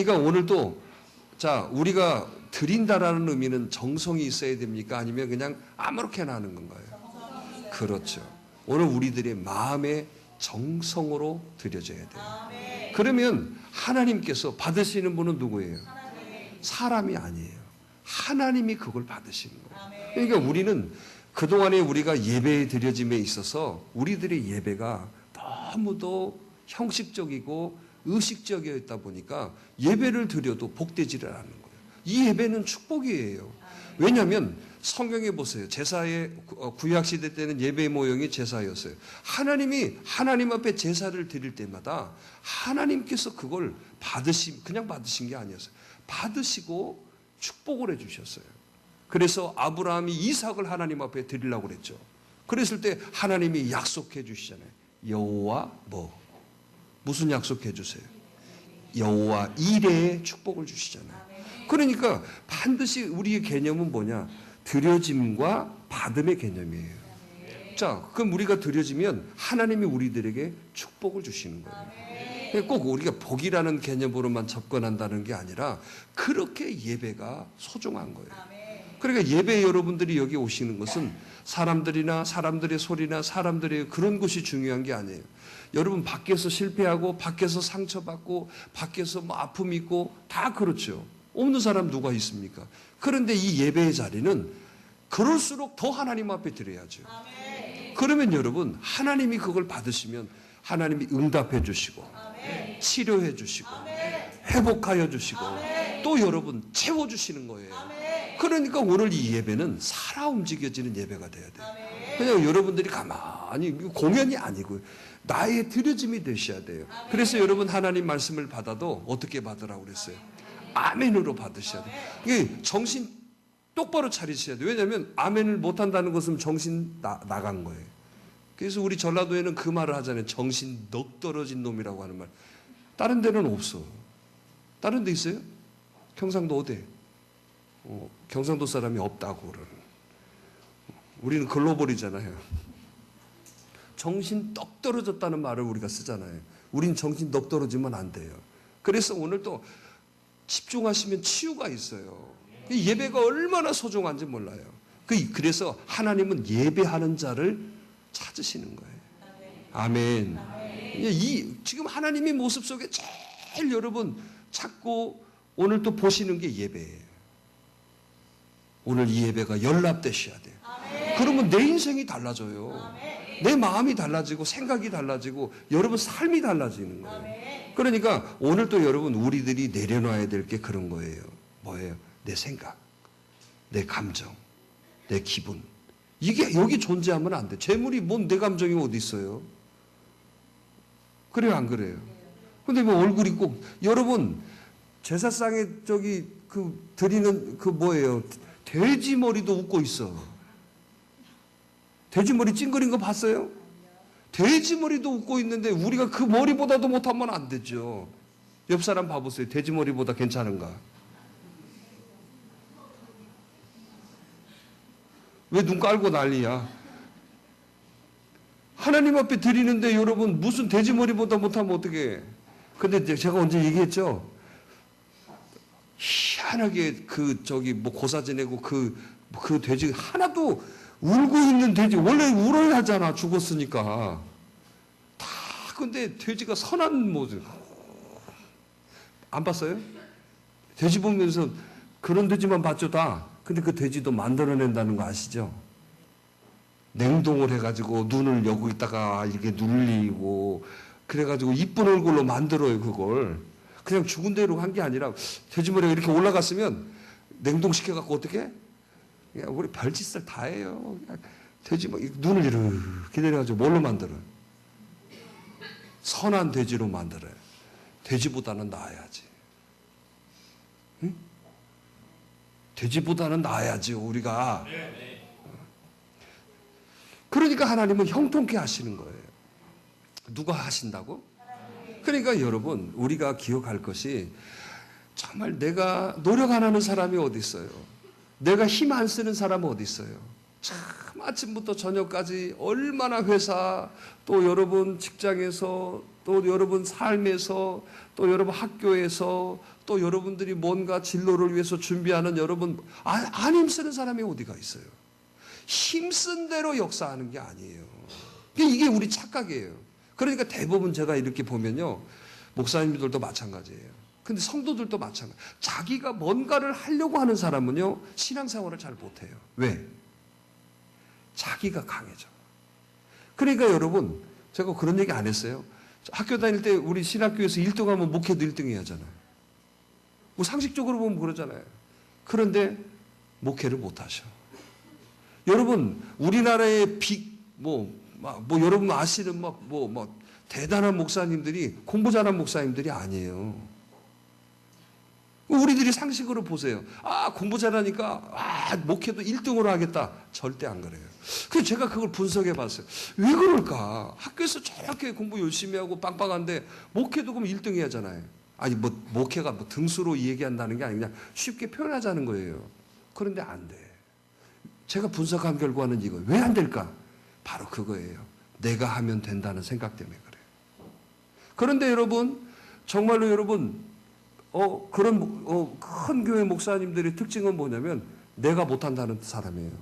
그러니까 오늘도 자, 우리가 드린다라는 의미는 정성이 있어야 됩니까? 아니면 그냥 아무렇게나 하는 건가요? 그렇죠. 오늘 우리들의 마음의 정성으로 드려져야 돼요. 그러면 하나님께서 받으시는 분은 누구예요? 사람이 아니에요. 하나님이 그걸 받으시는 거예요. 그러니까 우리는 그동안에 우리가 예배에 드려짐에 있어서 우리들의 예배가 너무도 형식적이고 의식적이었다 보니까 예배를 드려도 복되지를 않는 거예요. 이 예배는 축복이에요. 왜냐하면 성경에 보세요. 제사의 구약시대 때는 예배 모형이 제사였어요. 하나님이 하나님 앞에 제사를 드릴 때마다 하나님께서 그걸 그냥 받으신 게 아니었어요. 받으시고 축복을 해주셨어요. 그래서 아브라함이 이삭을 하나님 앞에 드리려고 그랬죠. 그랬을 때 하나님이 약속해 주시잖아요. 여호와 무슨 약속해 주세요? 여호와 이레의 축복을 주시잖아요. 그러니까 반드시 우리의 개념은 뭐냐? 드려짐과 받음의 개념이에요. 자, 그럼 우리가 드려지면 하나님이 우리들에게 축복을 주시는 거예요. 꼭 우리가 복이라는 개념으로만 접근한다는 게 아니라 그렇게 예배가 소중한 거예요. 그러니까 예배 여러분들이 여기 오시는 것은 사람들이나 사람들의 소리나 사람들의 그런 것이 중요한 게 아니에요. 여러분 밖에서 실패하고 밖에서 상처받고 밖에서 뭐 아픔 있고 다 그렇죠. 없는 사람 누가 있습니까? 그런데 이 예배의 자리는 그럴수록 더 하나님 앞에 드려야죠. 그러면 여러분 하나님이 그걸 받으시면 하나님이 응답해 주시고 치료해 주시고 회복하여 주시고 또 여러분 채워주시는 거예요. 그러니까 오늘 이 예배는 살아 움직여지는 예배가 돼야 돼요. 그냥 여러분들이 가만히 공연이 아니고 나의 드려짐이 되셔야 돼요. 그래서 여러분 하나님 말씀을 받아도 어떻게 받으라고 그랬어요? 아멘으로 받으셔야 돼요. 이게 정신 똑바로 차리셔야 돼요. 왜냐하면 아멘을 못한다는 것은 정신 나간 거예요. 그래서 우리 전라도에는 그 말을 하잖아요. 정신 넋 떨어진 놈이라고 하는 말. 다른 데는 없어. 다른 데 있어요? 경상도 어디? 경상도 사람이 없다고 그러는. 우리는 글로벌이잖아요. 정신 떡 떨어졌다는 말을 우리가 쓰잖아요. 우린 정신 떡 떨어지면 안 돼요. 그래서 오늘 또 집중하시면 치유가 있어요. 예배가 얼마나 소중한지 몰라요. 그래서 하나님은 예배하는 자를 찾으시는 거예요. 아멘. 지금 하나님의 모습 속에 제일 여러분 찾고 오늘 또 보시는 게 예배예요. 오늘 이 예배가 연락되셔야 돼요. 그러면 내 인생이 달라져요. 내 마음이 달라지고 생각이 달라지고 여러분 삶이 달라지는 거예요. 그러니까 오늘 또 여러분 우리들이 내려놔야 될 게 그런 거예요. 뭐예요? 내 생각, 내 감정, 내 기분. 이게 여기 존재하면 안 돼. 재물이 뭔 내 감정이 어디 있어요? 그래요, 안 그래요? 근데 뭐 얼굴이 꼭 여러분 제사상에 드리는 뭐예요? 돼지 머리도 웃고 있어. 돼지 머리 찡그린 거 봤어요? 돼지 머리도 웃고 있는데 우리가 그 머리보다도 못하면 안 되죠. 옆 사람 봐보세요. 돼지 머리보다 괜찮은가? 왜 눈 깔고 난리야? 하나님 앞에 드리는데 여러분 무슨 돼지 머리보다 못하면 어떡해? 근데 제가 언제 얘기했죠? 희한하게 고사 지내고 그 돼지 하나도 울고 있는 돼지 원래 울어야 하잖아. 죽었으니까. 다 근데 돼지가 선한 모습. 안 봤어요? 돼지 보면서 그런 돼지만 봤죠 다. 근데 그 돼지도 만들어낸다는 거 아시죠? 냉동을 해가지고 눈을 여고 있다가 이렇게 눌리고 그래가지고 이쁜 얼굴로 만들어요 그걸. 그냥 죽은 대로 한 게 아니라 돼지머리가 이렇게 올라갔으면 냉동시켜갖고 어떻게? 우리 별짓을 다 해요. 돼지머리 눈을 이렇게 내려가지고 뭘로 만들어요? 선한 돼지로 만들어요. 돼지보다는 나아야지. 응? 돼지보다는 나아야지 우리가. 그러니까 하나님은 형통케 하시는 거예요. 누가 하신다고? 그러니까 여러분 우리가 기억할 것이 정말 내가 노력 안 하는 사람이 어디 있어요? 내가 힘 안 쓰는 사람은 어디 있어요? 참 아침부터 저녁까지 얼마나 회사 또 여러분 직장에서 또 여러분 삶에서 또 여러분 학교에서 또 여러분들이 뭔가 진로를 위해서 준비하는 여러분 안 힘쓰는 사람이 어디가 있어요? 힘쓴 대로 역사하는 게 아니에요. 이게 우리 착각이에요. 그러니까 대부분 제가 이렇게 보면요, 목사님들도 마찬가지예요. 근데 성도들도 마찬가지. 자기가 뭔가를 하려고 하는 사람은요, 신앙생활을 잘 못해요. 왜? 자기가 강해져. 그러니까 여러분, 제가 그런 얘기 안 했어요. 학교 다닐 때 우리 신학교에서 1등 하면 목회도 1등 해야 하잖아요. 뭐 상식적으로 보면 그러잖아요. 그런데 목회를 못 하셔. 여러분, 우리나라의 여러분 아시는 대단한 목사님들이 공부 잘한 목사님들이 아니에요. 우리들이 상식으로 보세요. 공부 잘하니까 목회도 1등으로 하겠다. 절대 안 그래요. 그래서 제가 그걸 분석해 봤어요. 왜 그럴까? 학교에서 저렇게 공부 열심히 하고 빵빵한데 목회도 그럼 1등 해야 하잖아요. 아니 목회가 등수로 얘기한다는 게 아니라 그냥 쉽게 표현하자는 거예요. 그런데 안 돼. 제가 분석한 결과는 이거. 왜 안 될까? 바로 그거예요. 내가 하면 된다는 생각 때문에 그래요. 그런데 여러분, 정말로 여러분, 큰 교회 목사님들의 특징은 뭐냐면 내가 못한다는 사람이에요.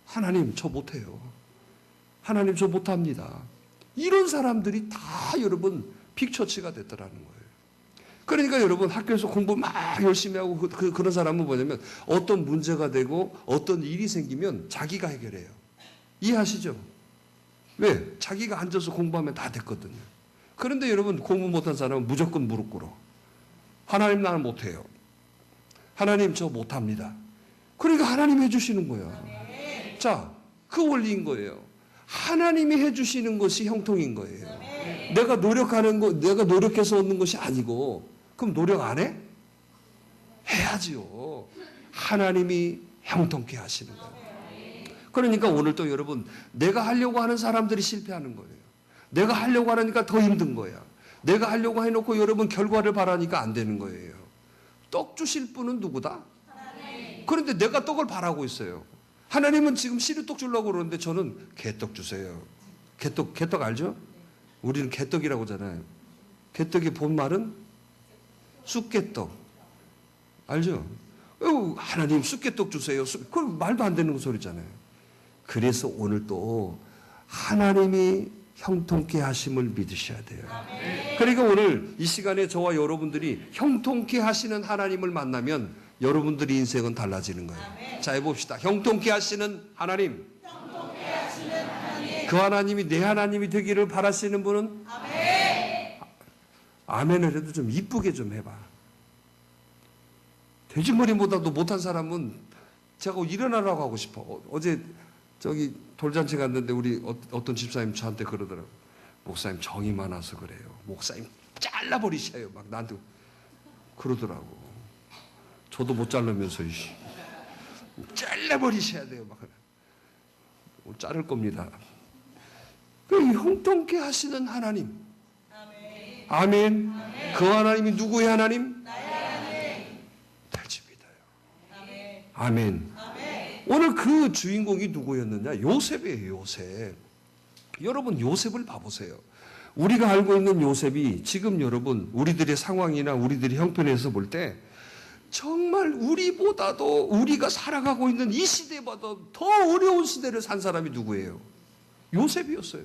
하나님, 저 못해요. 하나님, 저 못합니다. 이런 사람들이 다 여러분 빅처치가 됐더라는 거예요. 그러니까 여러분 학교에서 공부 막 열심히 하고 그런 사람은 뭐냐면 어떤 문제가 되고 어떤 일이 생기면 자기가 해결해요. 이해하시죠? 왜? 자기가 앉아서 공부하면 다 됐거든요. 그런데 여러분 공부 못한 사람은 무조건 무릎 꿇어. 하나님, 나는 못해요. 하나님, 저 못합니다. 그러니까 하나님이 해주시는 거야. 자, 그 원리인 거예요. 하나님이 해주시는 것이 형통인 거예요. 내가 노력하는 거, 내가 노력해서 얻는 것이 아니고, 그럼 노력 안 해? 해야지요. 하나님이 형통케 하시는 거예요. 그러니까 오늘 또 여러분, 내가 하려고 하는 사람들이 실패하는 거예요. 내가 하려고 하니까 더 힘든 거야. 내가 하려고 해놓고 여러분 결과를 바라니까 안 되는 거예요. 떡 주실 분은 누구다? 하나님. 그런데 내가 떡을 바라고 있어요. 하나님은 지금 시루떡 주려고 그러는데 저는 개떡 주세요. 개떡 알죠? 우리는 개떡이라고 하잖아요. 개떡의 본말은 쑥개떡. 알죠? 하나님 쑥개떡 주세요. 그건 말도 안 되는 소리잖아요. 그래서 오늘 또 하나님이 형통케 하심을 믿으셔야 돼요. 그러니까 오늘 이 시간에 저와 여러분들이 형통케 하시는 하나님을 만나면 여러분들의 인생은 달라지는 거예요. 자, 해봅시다. 형통케 하시는 하나님. 그 하나님이 내 하나님이 되기를 바라시는 분은? 아멘을 해도 좀 이쁘게 좀 해봐. 돼지머리보다도 못한 사람은 제가 일어나라고 하고 싶어. 어제 저기 돌잔치 갔는데 우리 어떤 집사님 저한테 그러더라고요. 목사님 정이 많아서 그래요. 목사님 잘라버리셔요. 막 나한테 그러더라고. 저도 못 자르면서 잘라버리셔야 돼요. 막 자를 겁니다. 형통케 하시는 하나님. 아멘. 그 하나님이 누구의 하나님? 나의 하나님. 달지 믿어요. 아멘. 오늘 그 주인공이 누구였느냐? 요셉이에요. 요셉. 여러분 요셉을 봐보세요. 우리가 알고 있는 요셉이 지금 여러분 우리들의 상황이나 우리들의 형편에서 볼 때 정말 우리보다도 우리가 살아가고 있는 이 시대보다 더 어려운 시대를 산 사람이 누구예요? 요셉이었어요.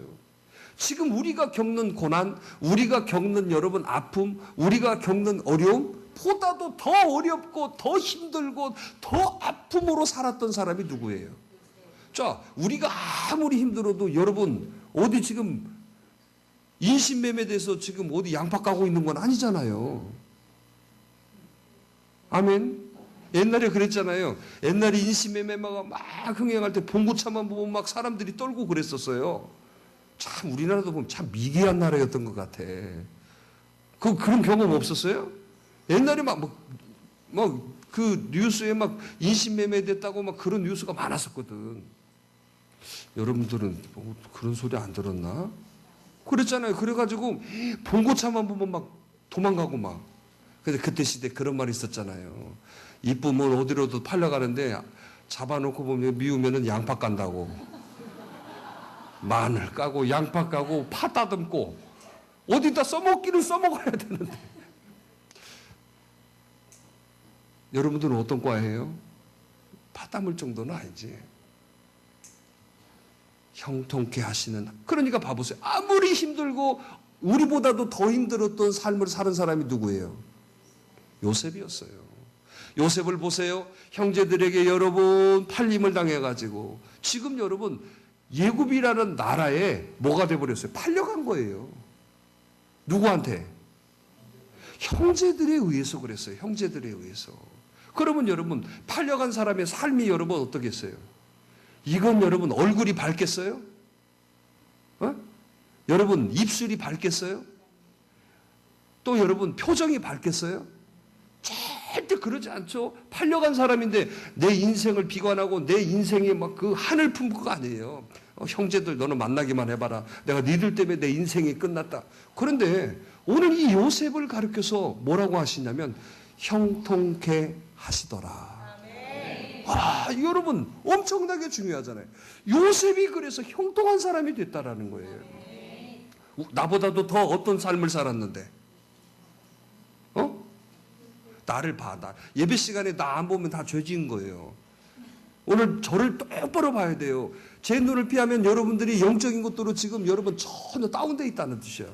지금 우리가 겪는 고난, 우리가 겪는 여러분 아픔, 우리가 겪는 어려움 보다도 더 어렵고 더 힘들고 더 아픔으로 살았던 사람이 누구예요? 자, 우리가 아무리 힘들어도 여러분 어디 지금 인신매매돼서 지금 어디 양파 까고 있는 건 아니잖아요. 아멘. 옛날에 그랬잖아요. 옛날에 인신매매가 막 흥행할 때 봉고차만 보면 막 사람들이 떨고 그랬었어요. 참 우리나라도 보면 참 미개한 나라였던 것 같아. 그런 경험 없었어요? 옛날에 그 뉴스에 막 인신매매됐다고 막 그런 뉴스가 많았었거든. 여러분들은 그런 소리 안 들었나? 그랬잖아요. 그래가지고 봉고차만 보면 막 도망가고 막. 근데 그때 시대 그런 말이 있었잖아요. 이쁘면 어디로도 팔려가는데 잡아놓고 보면 미우면은 양파 깐다고. 마늘 까고 양파 까고 파 따듬고 어디다 써먹기는 써먹어야 되는데. 여러분들은 어떤 과예요? 바닷물 정도는 아니지. 형통케 하시는. 그러니까 봐보세요. 아무리 힘들고 우리보다도 더 힘들었던 삶을 사는 사람이 누구예요? 요셉이었어요. 요셉을 보세요. 형제들에게 여러 번 팔림을 당해가지고 지금 여러분 예굽이라는 나라에 뭐가 돼버렸어요? 팔려간 거예요. 누구한테? 형제들에 의해서 그랬어요. 형제들에 의해서. 그러면 여러분 팔려간 사람의 삶이 여러분 어떻겠어요? 이건 여러분 얼굴이 밝겠어요? 여러분 입술이 밝겠어요? 또 여러분 표정이 밝겠어요? 절대 그러지 않죠. 팔려간 사람인데 내 인생을 비관하고 내 인생에 막 그 한을 품고가 아니에요. 형제들 너는 만나기만 해봐라. 내가 니들 때문에 내 인생이 끝났다. 그런데 오늘 이 요셉을 가르쳐서 뭐라고 하시냐면 형통케 하시더라. 와, 여러분 엄청나게 중요하잖아요. 요셉이 그래서 형통한 사람이 됐다라는 거예요. 나보다도 더 어떤 삶을 살았는데, 나를 봐. 예배 시간에 나 안 보면 다 죄 지은 거예요. 오늘 저를 똑바로 봐야 돼요. 제 눈을 피하면 여러분들이 영적인 것들로 지금 여러분 전혀 다운되어 있다는 뜻이에요.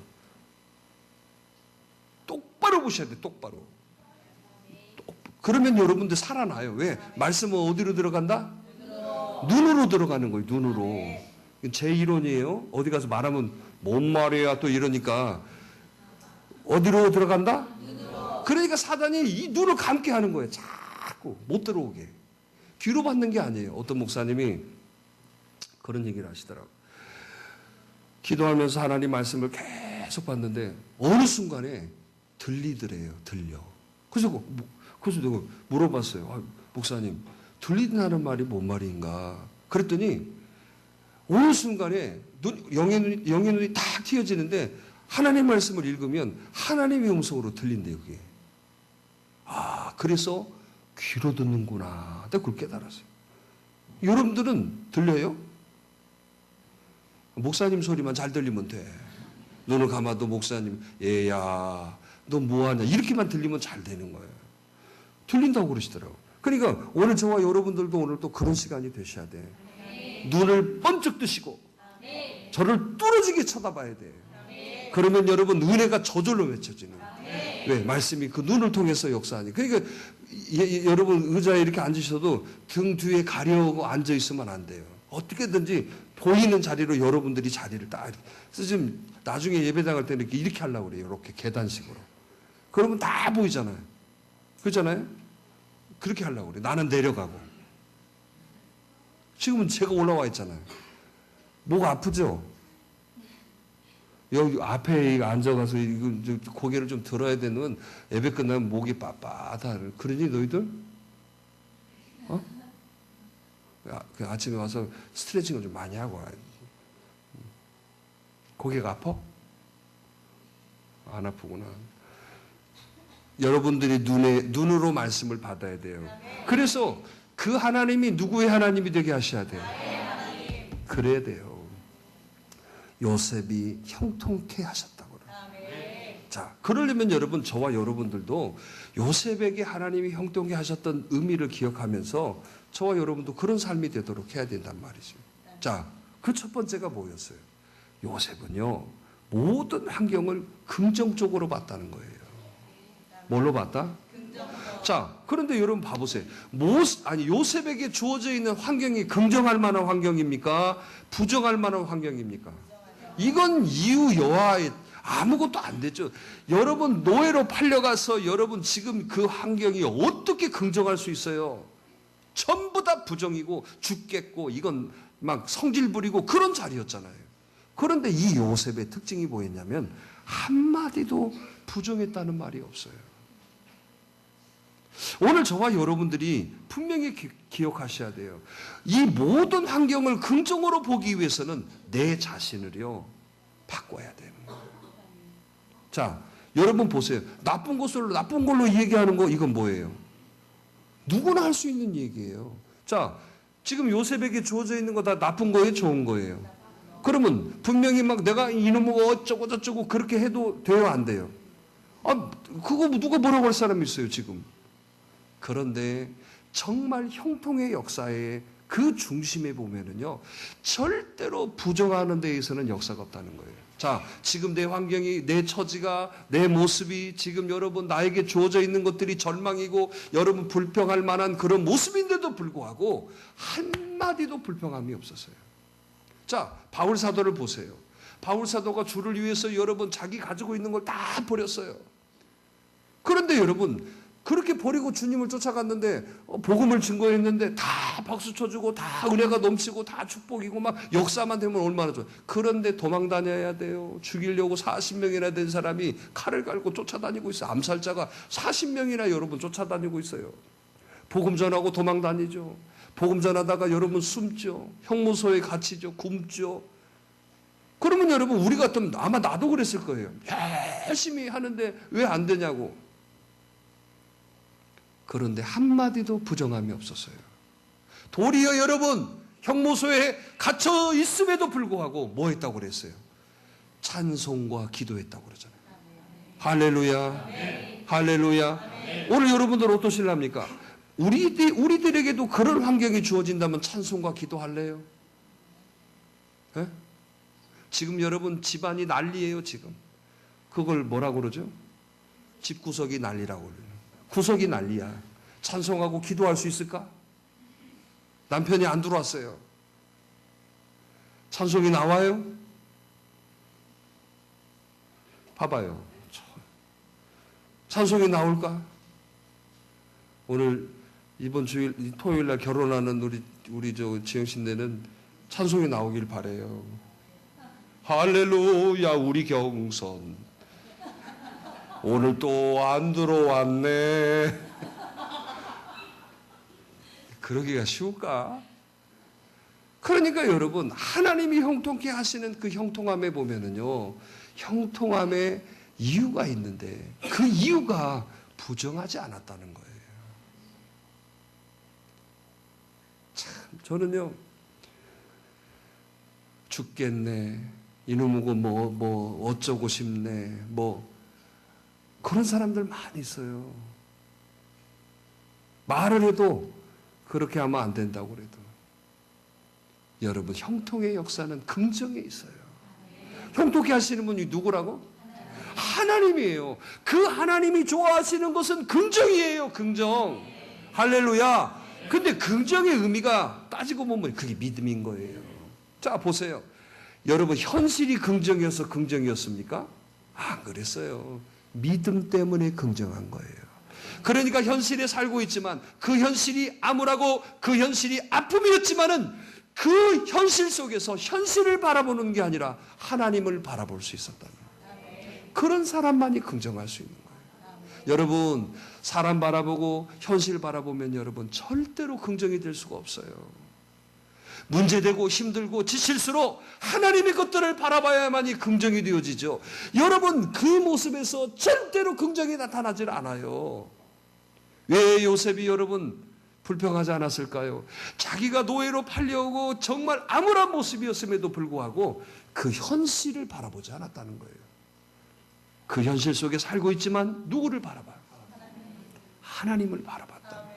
똑바로 보셔야 돼요. 똑바로. 그러면 여러분들 살아나요. 왜? 말씀은 어디로 들어간다? 눈으로 들어가는 거예요. 눈으로. 제 이론이에요. 어디 가서 말하면 뭔 말이야 또 이러니까 어디로 들어간다? 그러니까 사단이 이 눈을 감게 하는 거예요. 자꾸 못 들어오게. 귀로 받는 게 아니에요. 어떤 목사님이 그런 얘기를 하시더라고요. 기도하면서 하나님 말씀을 계속 봤는데 어느 순간에 들리더래요. 들려. 그래서 내가 물어봤어요. 목사님, 들린다는 말이 뭔 말인가? 그랬더니 어느 순간에 영의 눈이 딱 튀어지는데 하나님 말씀을 읽으면 하나님의 음성으로 들린대요. 그게. 그래서 귀로 듣는구나. 내가 그걸 깨달았어요. 여러분들은 들려요? 목사님 소리만 잘 들리면 돼. 눈을 감아도 목사님, 얘야, 너 뭐하냐. 이렇게만 들리면 잘 되는 거예요. 들린다고 그러시더라고요. 그러니까 오늘 저와 여러분들도 오늘 또 그런 시간이 되셔야 돼. 눈을 번쩍 뜨시고 저를 뚫어지게 쳐다봐야 돼. 그러면 여러분 은혜가 저절로 맺혀지는 거예요. 왜? 말씀이 그 눈을 통해서 역사하니. 그러니까 여러분 의자에 이렇게 앉으셔도 등 뒤에 가려고 앉아 있으면 안 돼요. 어떻게든지 보이는 자리로 여러분들이 자리를 딱. 그래서 지금 나중에 예배 나갈 때는 이렇게 하려고 그래요. 이렇게 계단식으로. 그러면 다 보이잖아요. 그렇잖아요? 그렇게 하려고 그래요. 나는 내려가고. 지금은 제가 올라와 있잖아요. 목 아프죠? 여기 앞에 앉아가서 고개를 좀 들어야 되는 예배 끝나면 목이 빳빳하다. 그러니 너희들? 그 아침에 와서 스트레칭을 좀 많이 하고 와야 돼. 고개가 아파? 안 아프구나. 여러분들이 눈으로 말씀을 받아야 돼요. 그래서 그 하나님이 누구의 하나님이 되게 하셔야 돼요. 그래야 돼요. 요셉이 형통케 하셨다고 그래요. 자, 그러려면 여러분, 저와 여러분들도 요셉에게 하나님이 형통케 하셨던 의미를 기억하면서 저와 여러분도 그런 삶이 되도록 해야 된단 말이죠. 자, 그 첫 번째가 뭐였어요? 요셉은요, 모든 환경을 긍정적으로 봤다는 거예요. 뭘로 봤다? 자, 그런데 여러분 봐보세요. 요셉에게 주어져 있는 환경이 긍정할 만한 환경입니까? 부정할 만한 환경입니까? 이건 이유 여하에 아무것도 안 됐죠. 여러분 노예로 팔려가서 여러분 지금 그 환경이 어떻게 긍정할 수 있어요? 전부 다 부정이고 죽겠고 이건 막 성질 부리고 그런 자리였잖아요. 그런데 이 요셉의 특징이 뭐였냐면 한마디도 부정했다는 말이 없어요. 오늘 저와 여러분들이 분명히 기억하셔야 돼요. 이 모든 환경을 긍정으로 보기 위해서는 내 자신을요 바꿔야 되는 거예요. 자, 여러분 보세요. 나쁜 걸로 얘기하는 거 이건 뭐예요? 누구나 할 수 있는 얘기예요. 자, 지금 요셉에게 주어져 있는 거 다 나쁜 거예요, 좋은 거예요? 그러면 분명히 막 내가 이놈의 어쩌고 저쩌고 그렇게 해도 돼요, 안 돼요? 그거 누가 뭐라고 할 사람이 있어요, 지금? 그런데 정말 형통의 역사의 그 중심에 보면은요, 절대로 부정하는 데에서는 역사가 없다는 거예요. 자, 지금 내 환경이, 내 처지가, 내 모습이 지금 여러분 나에게 주어져 있는 것들이 절망이고 여러분 불평할 만한 그런 모습인데도 불구하고 한마디도 불평함이 없었어요. 자, 바울 사도를 보세요. 바울 사도가 주를 위해서 여러분 자기 가지고 있는 걸 다 버렸어요. 그런데 여러분 그렇게 버리고 주님을 쫓아갔는데 복음을 증거했는데 다 박수 쳐주고 다 은혜가 넘치고 다 축복이고 막 역사만 되면 얼마나 좋아요. 그런데 도망 다녀야 돼요. 죽이려고 40명이나 된 사람이 칼을 갈고 쫓아다니고 있어요. 암살자가 40명이나 여러분 쫓아다니고 있어요. 복음 전하고 도망 다니죠. 복음 전하다가 여러분 숨죠. 형무소에 갇히죠. 굶죠. 그러면 여러분 우리 같으면 아마 나도 그랬을 거예요. 열심히 하는데 왜 안 되냐고. 그런데 한마디도 부정함이 없었어요. 도리어 여러분 형무소에 갇혀 있음에도 불구하고 뭐 했다고 그랬어요? 찬송과 기도했다고 그러잖아요. 할렐루야. 할렐루야. 오늘 여러분들 어떠실랍니까? 우리들에게도 그런 환경이 주어진다면 찬송과 기도할래요? 네? 지금 여러분 집안이 난리예요. 지금 그걸 뭐라고 그러죠? 집구석이 난리라고 그래요. 구석이 난리야. 찬송하고 기도할 수 있을까? 남편이 안 들어왔어요. 찬송이 나와요? 봐봐요. 찬송이 나올까? 오늘 이번 주일 토요일 날 결혼하는 우리 지영 씨네는 찬송이 나오길 바래요. 할렐루야 우리 경선 오늘 또 안 들어왔네. 그러기가 쉬울까? 그러니까 여러분 하나님이 형통케 하시는 그 형통함에 보면은요, 형통함에 이유가 있는데 그 이유가 부정하지 않았다는 거예요. 참 저는요, 죽겠네, 이놈이고 뭐 어쩌고 싶네, 뭐 그런 사람들 많이 있어요. 말을 해도 그렇게 하면 안 된다고 그래도. 여러분 형통의 역사는 긍정에 있어요. 형통케 하시는 분이 누구라고? 하나님이에요. 그 하나님이 좋아하시는 것은 긍정이에요. 긍정. 할렐루야. 근데 긍정의 의미가 따지고 보면 그게 믿음인 거예요. 자 보세요. 여러분 현실이 긍정이어서 긍정이었습니까? 안 그랬어요. 믿음 때문에 긍정한 거예요. 그러니까 현실에 살고 있지만 그 현실이 암울하고 그 현실이 아픔이었지만은 그 현실 속에서 현실을 바라보는 게 아니라 하나님을 바라볼 수 있었다는 거예요. 그런 사람만이 긍정할 수 있는 거예요. 여러분 사람 바라보고 현실 바라보면 여러분 절대로 긍정이 될 수가 없어요. 문제되고 힘들고 지칠수록 하나님의 것들을 바라봐야만이 긍정이 되어지죠. 여러분 그 모습에서 절대로 긍정이 나타나질 않아요. 왜 요셉이 여러분 불평하지 않았을까요? 자기가 노예로 팔려오고 정말 암울한 모습이었음에도 불구하고 그 현실을 바라보지 않았다는 거예요. 그 현실 속에 살고 있지만 누구를 바라봐요? 하나님을 바라봤다.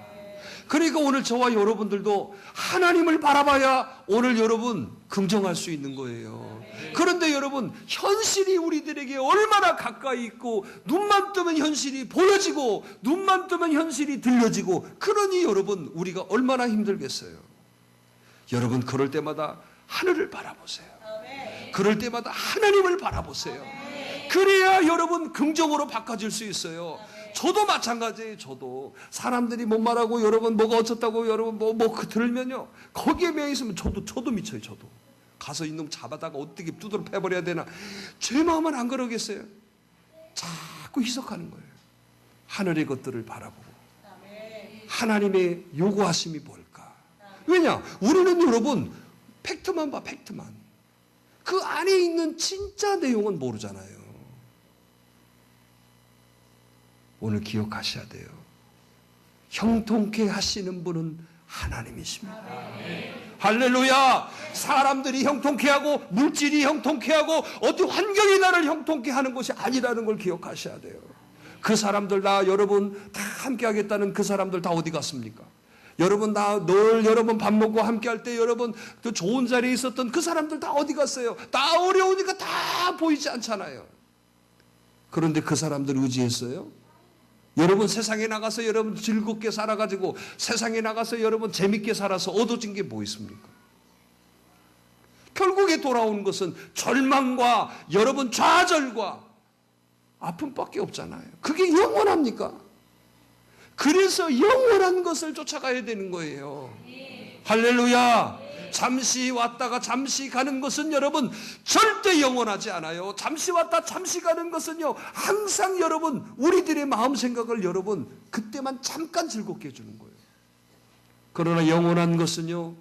그러니까 오늘 저와 여러분들도 하나님을 바라봐야 오늘 여러분 긍정할 수 있는 거예요. 그런데 여러분 현실이 우리들에게 얼마나 가까이 있고 눈만 뜨면 현실이 보여지고 눈만 뜨면 현실이 들려지고 그러니 여러분 우리가 얼마나 힘들겠어요. 여러분 그럴 때마다 하늘을 바라보세요. 그럴 때마다 하나님을 바라보세요. 그래야 여러분 긍정으로 바꿔질 수 있어요. 저도 마찬가지예요. 저도 사람들이 못 말하고 여러분 뭐가 어쩌다고 여러분 뭐 들면요 거기에 매여 있으면 저도 미쳐요. 저도 가서 이놈 잡아다가 어떻게 두드러 패버려야 되나. 제 마음은 안 그러겠어요. 자꾸 희석하는 거예요. 하늘의 것들을 바라보고 하나님의 요구하심이 뭘까. 왜냐 우리는 여러분 팩트만 봐. 팩트만. 그 안에 있는 진짜 내용은 모르잖아요. 오늘 기억하셔야 돼요. 형통케 하시는 분은 하나님이십니다. 할렐루야. 사람들이 형통케 하고 물질이 형통케 하고 어떤 환경이 나를 형통케 하는 것이 아니라는 걸 기억하셔야 돼요. 그 사람들 다 여러분 다 함께 하겠다는 그 사람들 다 어디 갔습니까? 여러분 다 늘 여러분 밥 먹고 함께 할 때 여러분 그 좋은 자리에 있었던 그 사람들 다 어디 갔어요? 다 어려우니까 다 보이지 않잖아요. 그런데 그 사람들 의지했어요? 여러분 세상에 나가서 여러분 즐겁게 살아가지고 세상에 나가서 여러분 재밌게 살아서 얻어진 게 뭐 있습니까? 결국에 돌아오는 것은 절망과 여러분 좌절과 아픔밖에 없잖아요. 그게 영원합니까? 그래서 영원한 것을 쫓아가야 되는 거예요. 할렐루야. 잠시 왔다가 잠시 가는 것은 여러분 절대 영원하지 않아요. 잠시 왔다 잠시 가는 것은요 항상 여러분 우리들의 마음 생각을 여러분 그때만 잠깐 즐겁게 해주는 거예요. 그러나 영원한 것은요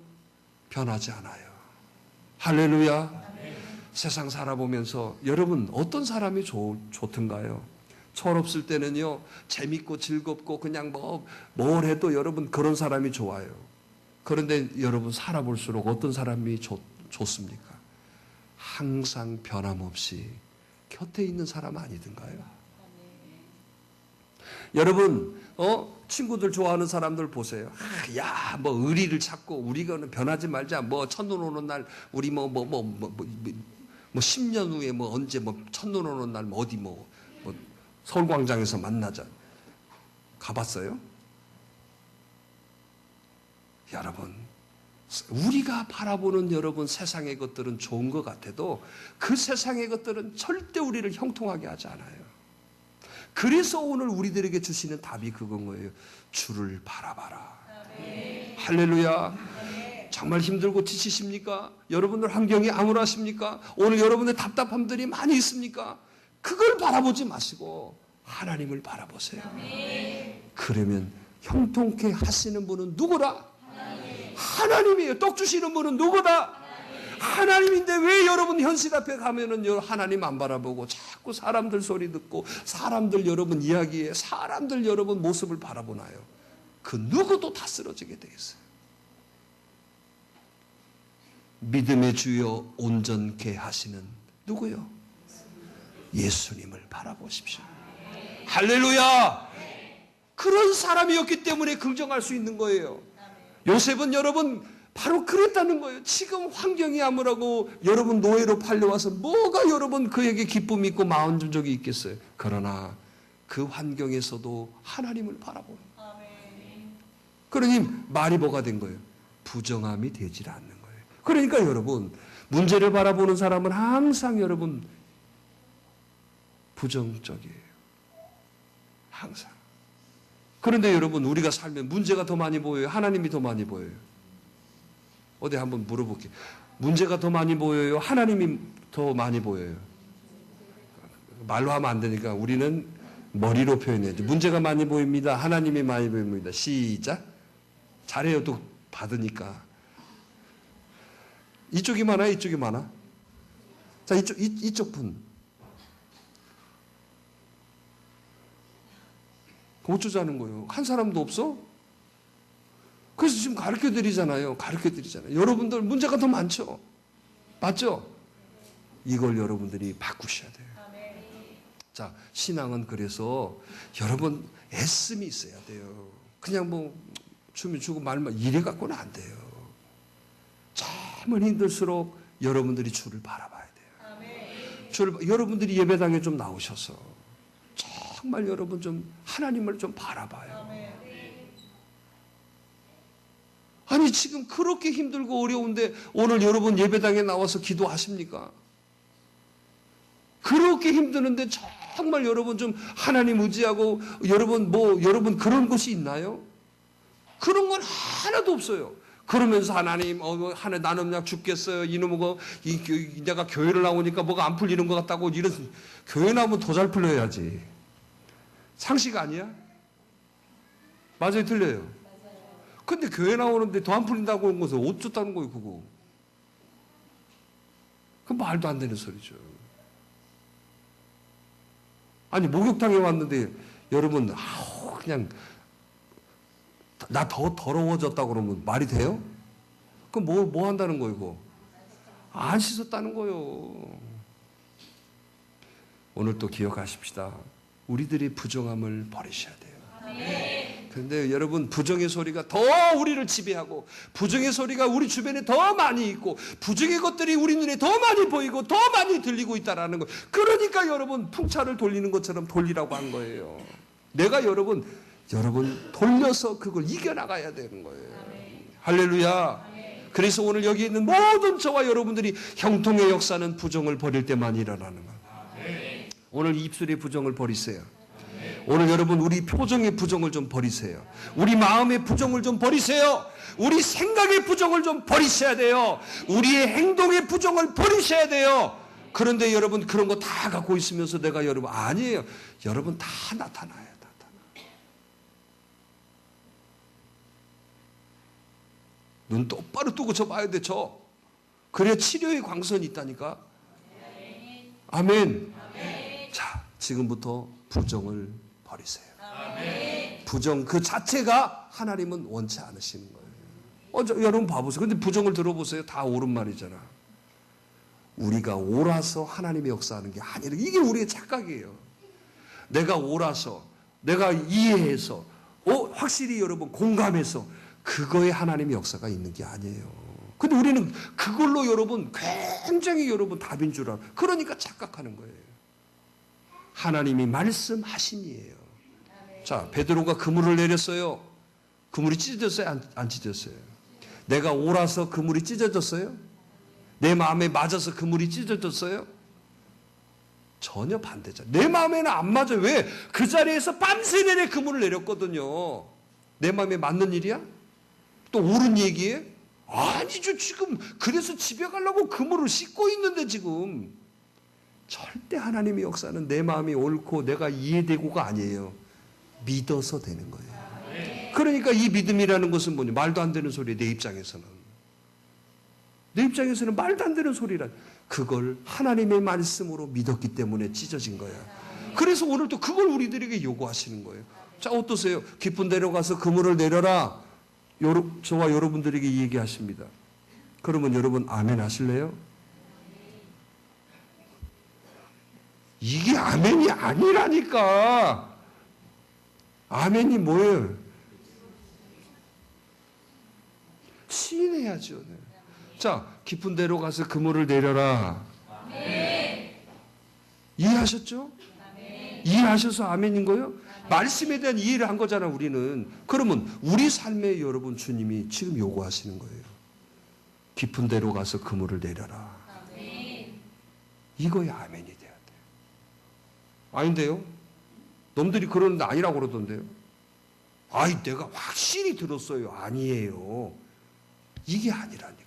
변하지 않아요. 할렐루야. 세상 살아보면서 여러분 어떤 사람이 좋던가요? 철없을 때는요 재밌고 즐겁고 그냥 뭘 해도 여러분 그런 사람이 좋아요. 그런데 여러분 살아볼수록 어떤 사람이 좋습니까? 항상 변함없이 곁에 있는 사람 아니든가요? 여러분 친구들 좋아하는 사람들 보세요. 야, 의리를 찾고 우리가 변하지 말자. 첫눈 오는 날 우리 10년 후에 언제 첫눈 오는 날 어디 서울광장에서 만나자. 가봤어요? 여러분, 우리가 바라보는 여러분 세상의 것들은 좋은 것 같아도 그 세상의 것들은 절대 우리를 형통하게 하지 않아요. 그래서 오늘 우리들에게 주시는 답이 그건 거예요. 주를 바라봐라. 아멘. 할렐루야. 아멘. 정말 힘들고 지치십니까? 여러분들 환경이 암울하십니까? 오늘 여러분의 답답함들이 많이 있습니까? 그걸 바라보지 마시고 하나님을 바라보세요. 아멘. 그러면 형통케 하시는 분은 누구라? 하나님이에요. 떡 주시는 분은 누구다? 하나님인데 왜 여러분 현실 앞에 가면은 하나님 안 바라보고 자꾸 사람들 소리 듣고 사람들 여러분 이야기에 사람들 여러분 모습을 바라보나요? 그 누구도 다 쓰러지게 돼 있어요. 믿음의 주여 온전케 하시는 누구요? 예수님을 바라보십시오. 할렐루야. 그런 사람이었기 때문에 긍정할 수 있는 거예요. 요셉은 여러분 바로 그랬다는 거예요. 지금 환경이 암울하고 여러분 노예로 팔려와서 뭐가 여러분 그에게 기쁨이 있고 마음적이 있겠어요. 그러나 그 환경에서도 하나님을 바라보는 거예요. 그러니 말이 뭐가 된 거예요? 부정함이 되질 않는 거예요. 그러니까 여러분 문제를 바라보는 사람은 항상 여러분 부정적이에요. 항상. 그런데 여러분 우리가 살면 문제가 더 많이 보여요? 하나님이 더 많이 보여요? 어디 한번 물어볼게요. 문제가 더 많이 보여요? 하나님이 더 많이 보여요? 말로 하면 안 되니까 우리는 머리로 표현해야죠. 문제가 많이 보입니다. 하나님이 많이 보입니다. 시작. 잘해요. 또 받으니까. 이쪽이 많아요? 이쪽이 많아? 자, 이쪽 분. 어쩌자는 거예요? 한 사람도 없어? 그래서 지금 가르쳐 드리잖아요. 여러분들 문제가 더 많죠? 맞죠? 이걸 여러분들이 바꾸셔야 돼요. 자, 신앙은 그래서 여러분 애씀이 있어야 돼요. 그냥 주면 주고 말만 이래 갖고는 안 돼요. 정말 힘들수록 여러분들이 주를 바라봐야 돼요. 여러분들이 예배당에 좀 나오셔서 정말 여러분 좀 하나님을 좀 바라봐요. 아니 지금 그렇게 힘들고 어려운데 오늘 여러분 예배당에 나와서 기도하십니까? 그렇게 힘드는데 정말 여러분 좀 하나님 의지하고 여러분 그런 것이 있나요? 그런 건 하나도 없어요. 그러면서 하나님 나는 그냥 죽겠어요. 이놈의 내가 교회를 나오니까 뭐가 안 풀리는 것 같다고 이런 교회 나오면 더 잘 풀려야지. 상식 아니야? 맞아요, 틀려요? 근데 교회 나오는데 더 안 풀린다고 하는 것은 어쩌다는 거예요, 그거. 그 말도 안 되는 소리죠. 아니, 목욕탕에 왔는데 여러분, 그냥 나 더 더러워졌다고 그러면 말이 돼요? 그럼 뭐 한다는 거예요, 이거? 안 씻었다는 거예요. 오늘 또 기억하십시다. 우리들의 부정함을 버리셔야 돼요. 그런데 여러분, 부정의 소리가 더 우리를 지배하고, 부정의 소리가 우리 주변에 더 많이 있고, 부정의 것들이 우리 눈에 더 많이 보이고 더 많이 들리고 있다라는 거. 그러니까 여러분, 풍차를 돌리는 것처럼 돌리라고 한 거예요. 내가 여러분 돌려서 그걸 이겨나가야 되는 거예요. 할렐루야. 그래서 오늘 여기 있는 모든 저와 여러분들이 형통의 역사는 부정을 버릴 때만 일어나는 거예요. 오늘 입술의 부정을 버리세요. 오늘 여러분, 우리 표정의 부정을 좀 버리세요. 우리 마음의 부정을 좀 버리세요. 우리 생각의 부정을 좀 버리셔야 돼요. 우리의 행동의 부정을 버리셔야 돼요. 그런데 여러분, 그런 거 다 갖고 있으면서 내가 여러분, 아니에요. 여러분, 다 나타나요. 눈 똑바로 뜨고 저 봐야 돼, 저. 그래야 치료의 광선이 있다니까. 아멘. 자, 지금부터 부정을 버리세요. 부정 그 자체가 하나님은 원치 않으시는 거예요. 여러분 봐보세요. 근데 부정을 들어보세요. 다 옳은 말이잖아. 우리가 옳아서 하나님의 역사하는 게 아니라, 이게 우리의 착각이에요. 내가 옳아서, 내가 이해해서, 확실히 여러분 공감해서 그거에 하나님의 역사가 있는 게 아니에요. 근데 우리는 그걸로 여러분 굉장히 여러분 답인 줄 알아. 그러니까 착각하는 거예요. 하나님이 말씀하심이에요. 자, 베드로가 그물을 내렸어요. 그물이 찢어졌어요? 안 찢어졌어요? 내가 옳아서 그물이 찢어졌어요? 내 마음에 맞아서 그물이 찢어졌어요? 전혀 반대죠. 내 마음에는 안 맞아요. 왜? 그 자리에서 밤새 내내 그물을 내렸거든요. 내 마음에 맞는 일이야? 또 옳은 얘기예요? 아니죠. 지금 그래서 집에 가려고 그물을 씻고 있는데, 지금 절대 하나님의 역사는 내 마음이 옳고 내가 이해되고가 아니에요. 믿어서 되는 거예요. 그러니까 이 믿음이라는 것은 뭐냐? 말도 안 되는 소리예요. 내 입장에서는. 내 입장에서는 말도 안 되는 소리라. 그걸 하나님의 말씀으로 믿었기 때문에 찢어진 거야. 그래서 오늘 또 그걸 우리들에게 요구하시는 거예요. 자, 어떠세요? 깊은 데로 가서 그물을 내려라. 저와 여러분들에게 얘기하십니다. 그러면 여러분 아멘 하실래요? 이게 아멘이 아니라니까. 아멘이 뭐예요? 시인해야죠. 네. 자, 깊은 데로 가서 그물을 내려라. 아멘. 이해하셨죠? 아멘. 이해하셔서 아멘인 거예요? 말씀에 대한 이해를 한 거잖아, 우리는. 그러면 우리 삶에 여러분, 주님이 지금 요구하시는 거예요. 깊은 데로 가서 그물을 내려라. 아멘. 이거에 아멘이 돼야 돼요. 아닌데요? 놈들이 그러는데 아니라고 그러던데요? 아이, 내가 확실히 들었어요. 아니에요. 이게 아니라니까.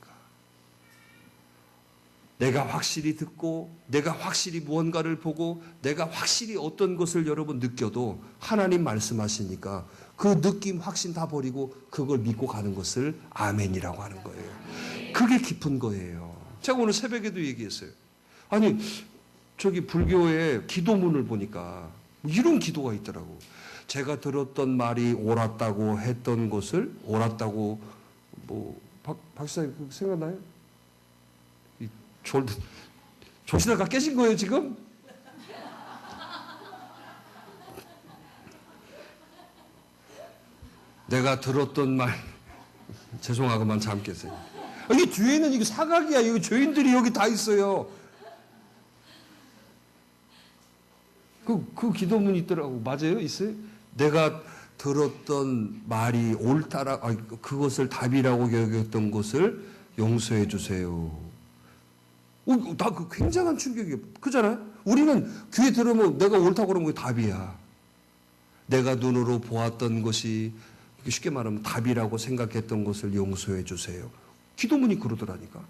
내가 확실히 듣고, 내가 확실히 무언가를 보고, 내가 확실히 어떤 것을 여러분 느껴도 하나님 말씀하시니까 그 느낌, 확신 다 버리고 그걸 믿고 가는 것을 아멘이라고 하는 거예요. 그게 깊은 거예요. 제가 오늘 새벽에도 얘기했어요. 아니, 저기 불교의 기도문을 보니까 이런 기도가 있더라고. 제가 들었던 말이 옳았다고 했던 것을, 옳았다고, 박사님 생각나요? 조시다가 깨진 거예요, 지금? 내가 들었던 말, 죄송하고만 잠 깼어요. 여기 뒤에는 이거 사각이야. 여기 죄인들이 여기 다 있어요. 그 기도문 있더라고. 맞아요? 있어요? 내가 들었던 말이 옳다라, 그것을 답이라고 여겼던 것을 용서해 주세요. 나 그 굉장한 충격이에요. 그잖아요? 우리는 귀에 들으면 내가 옳다고 그러면 그게 답이야. 내가 눈으로 보았던 것이, 쉽게 말하면 답이라고 생각했던 것을 용서해 주세요. 기도문이 그러더라니까.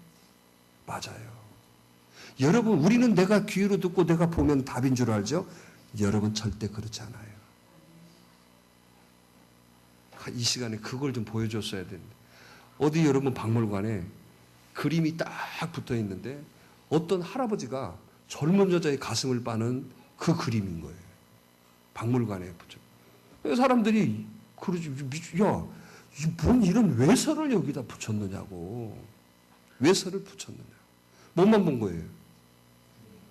맞아요. 여러분, 우리는 내가 귀로 듣고 내가 보면 답인 줄 알죠? 여러분, 절대 그렇지 않아요. 이 시간에 그걸 좀 보여줬어야 되는데. 어디 여러분 박물관에 그림이 딱 붙어 있는데 어떤 할아버지가 젊은 여자의 가슴을 빠는 그 그림인 거예요. 박물관에 붙여. 사람들이 그러지, 야, 뭔 이런 외설을 여기다 붙였느냐고. 외설을 붙였느냐. 뭐만 본 거예요?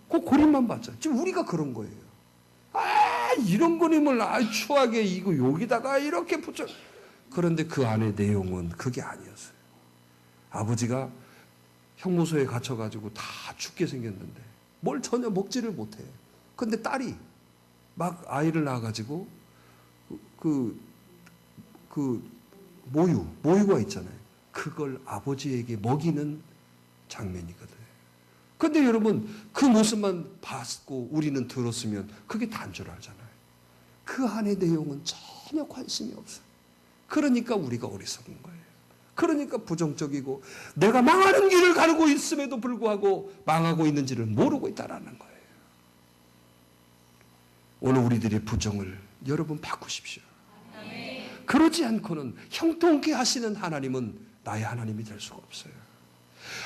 그 그림만 봤잖아요. 지금 우리가 그런 거예요. 이런 그림을 추하게 이거 여기다가 이렇게 붙여. 그런데 그 안에 내용은 그게 아니었어요. 아버지가 형무소에 갇혀가지고 다 죽게 생겼는데 뭘 전혀 먹지를 못해. 근데 딸이 막 아이를 낳아가지고 모유가 있잖아요. 그걸 아버지에게 먹이는 장면이거든요. 근데 여러분 그 모습만 봤고 우리는 들었으면 그게 단 줄 알잖아요. 그 안의 내용은 전혀 관심이 없어요. 그러니까 우리가 어리석은 거예요. 그러니까 부정적이고 내가 망하는 길을 가고 있음에도 불구하고 망하고 있는지를 모르고 있다라는 거예요. 오늘 우리들의 부정을 여러분 바꾸십시오. 그러지 않고는 형통케 하시는 하나님은 나의 하나님이 될 수가 없어요.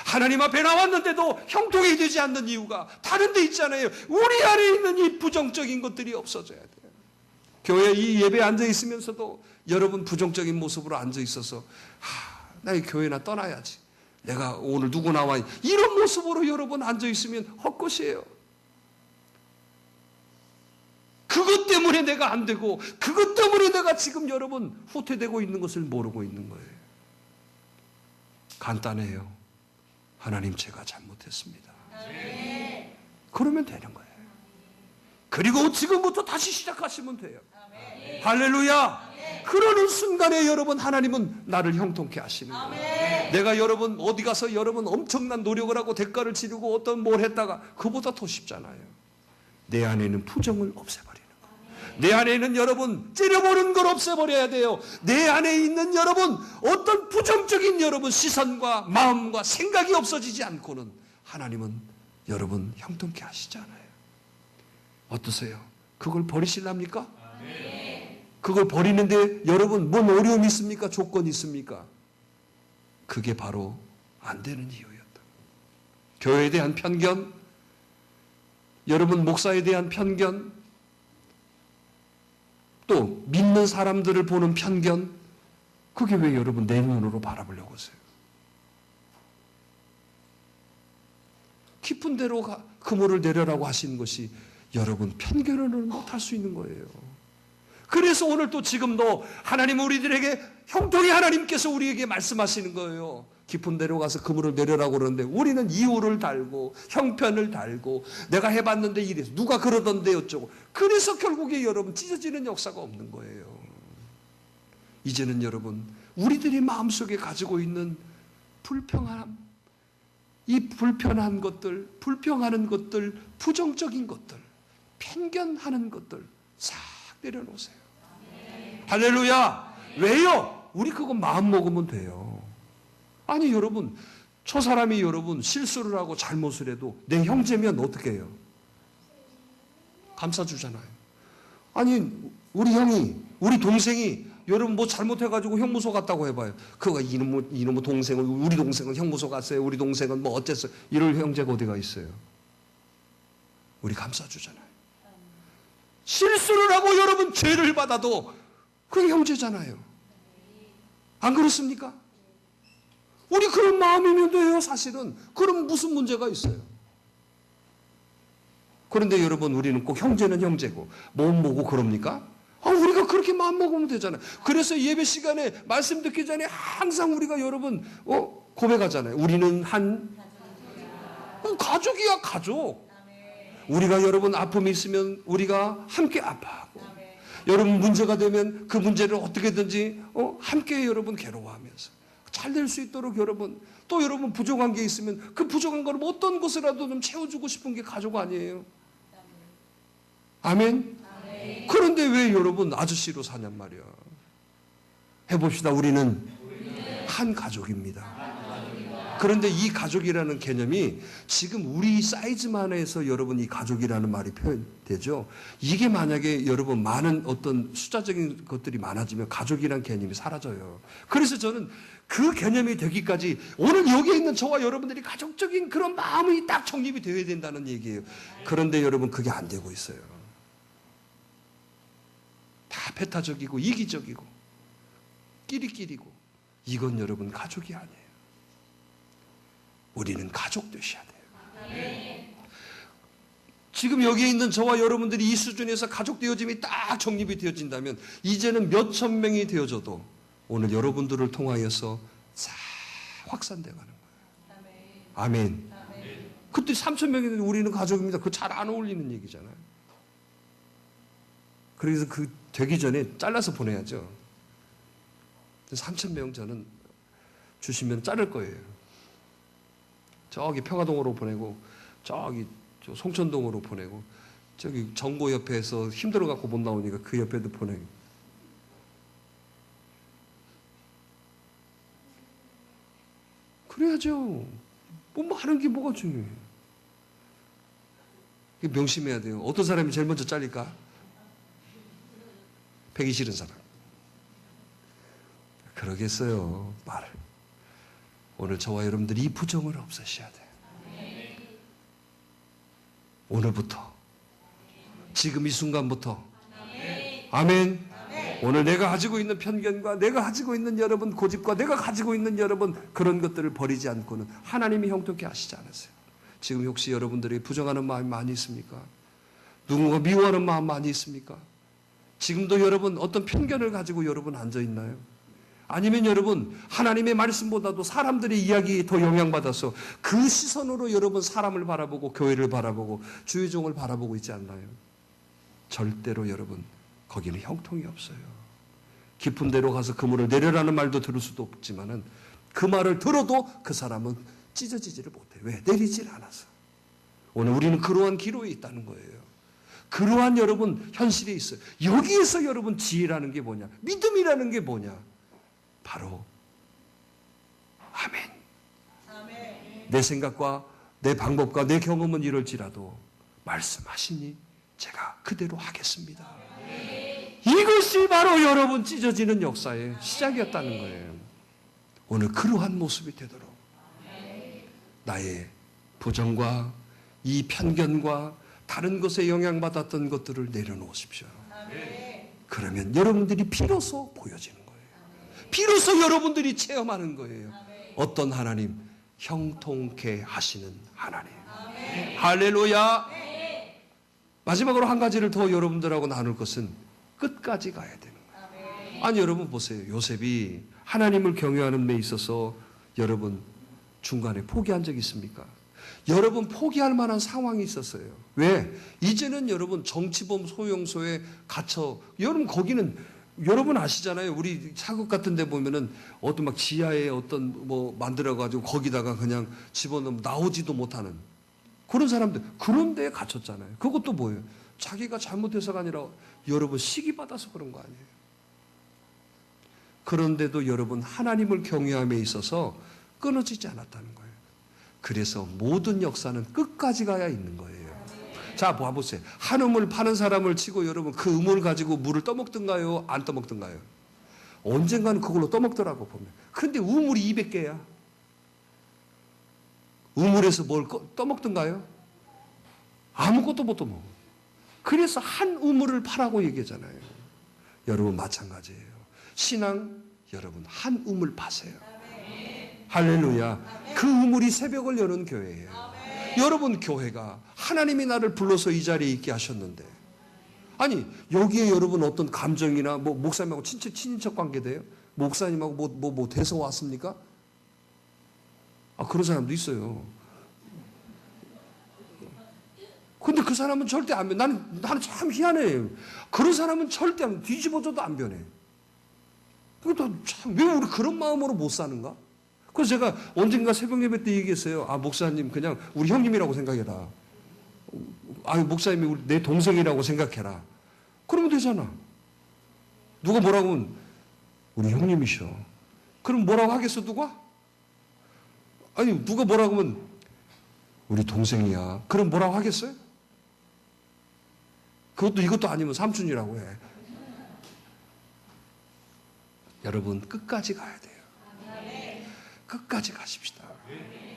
하나님 앞에 나왔는데도 형통이 되지 않는 이유가 다른 데 있잖아요. 우리 안에 있는 이 부정적인 것들이 없어져야 돼요. 교회 이 예배에 앉아 있으면서도 여러분 부정적인 모습으로 앉아 있어서 나 이 교회나 떠나야지. 내가 오늘 누구 나와 이런 모습으로 여러분 앉아 있으면 헛것이에요. 그것 때문에 내가 안 되고 그것 때문에 내가 지금 여러분 후퇴되고 있는 것을 모르고 있는 거예요. 간단해요. 하나님 제가 잘못했습니다. 그러면 되는 거예요. 그리고 지금부터 다시 시작하시면 돼요. 할렐루야. 그러는 순간에 여러분 하나님은 나를 형통케 하시는 거예요. 내가 여러분 어디 가서 여러분 엄청난 노력을 하고 대가를 치르고 어떤 뭘 했다가 그보다 더 쉽잖아요. 내 안에 있는 부정을 없애버리는 거예요. 내 안에 있는 여러분 째려보는 걸 없애버려야 돼요. 내 안에 있는 여러분 어떤 부정적인 여러분 시선과 마음과 생각이 없어지지 않고는 하나님은 여러분 형통케 하시잖아요. 어떠세요? 그걸 버리실랍니까? 그걸 버리는데 여러분 뭔 어려움이 있습니까? 조건이 있습니까? 그게 바로 안 되는 이유였다. 교회에 대한 편견, 여러분 목사에 대한 편견, 또 믿는 사람들을 보는 편견, 그게 왜 여러분 내 눈으로 바라보려고 하세요? 깊은 데로 그물을 내려라고 하시는 것이 여러분 편견을 못할 수 있는 거예요. 그래서 오늘 또 지금도 하나님 우리들에게 형통의 하나님께서 우리에게 말씀하시는 거예요. 깊은 데로 가서 그물을 내려라고 그러는데 우리는 이유를 달고 형편을 달고 내가 해봤는데 이래서 누가 그러던데 어쩌고 그래서 결국에 여러분 찢어지는 역사가 없는 거예요. 이제는 여러분 우리들이 마음속에 가지고 있는 불평함, 이 불편한 것들, 불평하는 것들, 부정적인 것들, 편견하는 것들 싹 내려놓으세요. 할렐루야. 왜요? 우리 그거 마음 먹으면 돼요. 아니 여러분 저 사람이 여러분 실수를 하고 잘못을 해도 내 형제면 어떻게 해요? 감싸주잖아요. 아니 우리 형이 우리 동생이 여러분 뭐 잘못해가지고 형무소 갔다고 해봐요. 그거 이놈의 동생은 우리 동생은 형무소 갔어요. 우리 동생은 뭐 어쨌어요. 이럴 형제가 어디가 있어요? 우리 감싸주잖아요. 실수를 하고 여러분 죄를 받아도 그게 형제잖아요. 안 그렇습니까? 우리 그런 마음이면 돼요, 사실은. 그럼 무슨 문제가 있어요? 그런데 여러분, 우리는 꼭 형제는 형제고, 몸 보고 그럽니까? 우리가 그렇게 마음 먹으면 되잖아요. 그래서 예배 시간에 말씀 듣기 전에 항상 우리가 여러분, 고백하잖아요. 우리는 한 가족이야, 가족. 우리가 여러분 아픔이 있으면 우리가 함께 아파하고, 여러분 문제가 되면 그 문제를 어떻게든지 함께 여러분 괴로워하면서 잘 될 수 있도록 여러분 또 여러분 부족한 게 있으면 그 부족한 거를 어떤 것이라도 좀 채워주고 싶은 게 가족 아니에요? 아멘? 그런데 왜 여러분 아저씨로 사냔 말이야. 해봅시다. 우리는 한 가족입니다. 그런데 이 가족이라는 개념이 지금 우리 사이즈만 해서 여러분 이 가족이라는 말이 표현되죠. 이게 만약에 여러분 많은 어떤 숫자적인 것들이 많아지면 가족이라는 개념이 사라져요. 그래서 저는 그 개념이 되기까지 오늘 여기에 있는 저와 여러분들이 가족적인 그런 마음이 딱 정립이 되어야 된다는 얘기예요. 그런데 여러분 그게 안 되고 있어요. 다 배타적이고 이기적이고 끼리끼리고 이건 여러분 가족이 아니에요. 우리는 가족 되셔야 돼요. 지금 여기에 있는 저와 여러분들이 이 수준에서 가족 되어짐이 딱 정립이 되어진다면 이제는 몇천 명이 되어져도 오늘 여러분들을 통하여서 싹 확산되어 가는 거예요. 아멘. 그때 3천 명이면 우리는 가족입니다. 그거 잘 안 어울리는 얘기잖아요. 그래서 그 되기 전에 잘라서 보내야죠. 3천 명 저는 주시면 자를 거예요. 저기 평화동으로 보내고 저기 저 송천동으로 보내고 저기 정보 옆에서 힘들어 갖고 못 나오니까 그 옆에도 보내고. 그래야죠. 뭐 하는 게 뭐가 중요해요. 명심해야 돼요. 어떤 사람이 제일 먼저 잘릴까? 배기 싫은 사람. 그러겠어요. 말을. 오늘 저와 여러분들이 이 부정을 없애셔야 돼요. 오늘부터, 지금 이 순간부터. 아멘. 오늘 내가 가지고 있는 편견과 내가 가지고 있는 여러분 고집과 내가 가지고 있는 여러분 그런 것들을 버리지 않고는 하나님이 형통케 하시지 않으세요. 지금 혹시 여러분들이 부정하는 마음이 많이 있습니까? 누군가 미워하는 마음 많이 있습니까? 지금도 여러분 어떤 편견을 가지고 여러분 앉아 있나요? 아니면 여러분 하나님의 말씀보다도 사람들의 이야기에 더 영향받아서 그 시선으로 여러분 사람을 바라보고 교회를 바라보고 주의 종을 바라보고 있지 않나요? 절대로 여러분 거기는 형통이 없어요. 깊은 데로 가서 그물을 내려라는 말도 들을 수도 없지만은 그 말을 들어도 그 사람은 찢어지지를 못해. 왜? 내리질 않아서. 오늘 우리는 그러한 기로에 있다는 거예요. 그러한 여러분 현실에 있어요. 여기에서 여러분 지혜라는 게 뭐냐? 믿음이라는 게 뭐냐? 바로 아멘. 내 생각과 내 방법과 내 경험은 이럴지라도 말씀하시니 제가 그대로 하겠습니다. 이것이 바로 여러분 찢어지는 역사의 시작이었다는 거예요. 오늘 그러한 모습이 되도록 나의 부정과 이 편견과 다른 것에 영향받았던 것들을 내려놓으십시오. 그러면 여러분들이 비로소 보여지는 거예요. 비로소 여러분들이 체험하는 거예요. 어떤 하나님? 형통케 하시는 하나님. 할렐루야. 마지막으로 한 가지를 더 여러분들하고 나눌 것은 끝까지 가야 되는 거예요. 아니 여러분 보세요. 요셉이 하나님을 경외하는 데 있어서 여러분 중간에 포기한 적 있습니까? 여러분 포기할 만한 상황이 있었어요. 왜? 이제는 여러분 정치범 소용소에 갇혀. 여러분 거기는 여러분 아시잖아요. 우리 사극 같은 데 보면은 어떤 막 지하에 어떤 뭐 만들어 가지고 거기다가 그냥 집어넣으면 나오지도 못하는 그런 사람들 그런 데에 갇혔잖아요. 그것도 뭐예요? 자기가 잘못해서가 아니라 여러분 시기 받아서 그런 거 아니에요. 그런데도 여러분 하나님을 경외함에 있어서 끊어지지 않았다는 거예요. 그래서 모든 역사는 끝까지 가야 있는 거예요. 자, 봐보세요. 한 우물 파는 사람을 치고 여러분 그 우물 가지고 물을 떠먹든가요? 안 떠먹든가요? 언젠가는 그걸로 떠먹더라고 보면. 그런데 우물이 200개야. 우물에서 뭘 떠먹든가요? 아무것도 못 떠먹어. 그래서 한 우물을 파라고 얘기하잖아요. 여러분 마찬가지예요. 신앙 여러분 한 우물 파세요. 할렐루야. 그 우물이 새벽을 여는 교회예요. 여러분 교회가 하나님이 나를 불러서 이 자리에 있게 하셨는데 아니 여기에 여러분 어떤 감정이나 뭐 목사님하고 친인척 관계 돼요? 목사님하고 뭐 돼서 왔습니까? 아 그런 사람도 있어요. 근데 그 사람은 절대 안 변해. 나는 참 희한해. 그런 사람은 절대 안 뒤집어져도 안 변해. 그러니까 참 왜 우리 그런 마음으로 못 사는가? 그래서 제가 언젠가 새벽 예배 때 얘기했어요. 아 목사님 그냥 우리 형님이라고 생각해라. 아 목사님이 내 동생이라고 생각해라. 그러면 되잖아. 누가 뭐라고 하면 우리 형님이셔. 그럼 뭐라고 하겠어 누가? 아니 누가 뭐라고 하면 우리 동생이야. 그럼 뭐라고 하겠어요? 그것도 이것도 아니면 삼촌이라고 해. 여러분 끝까지 가야 돼요. 끝까지 가십시다.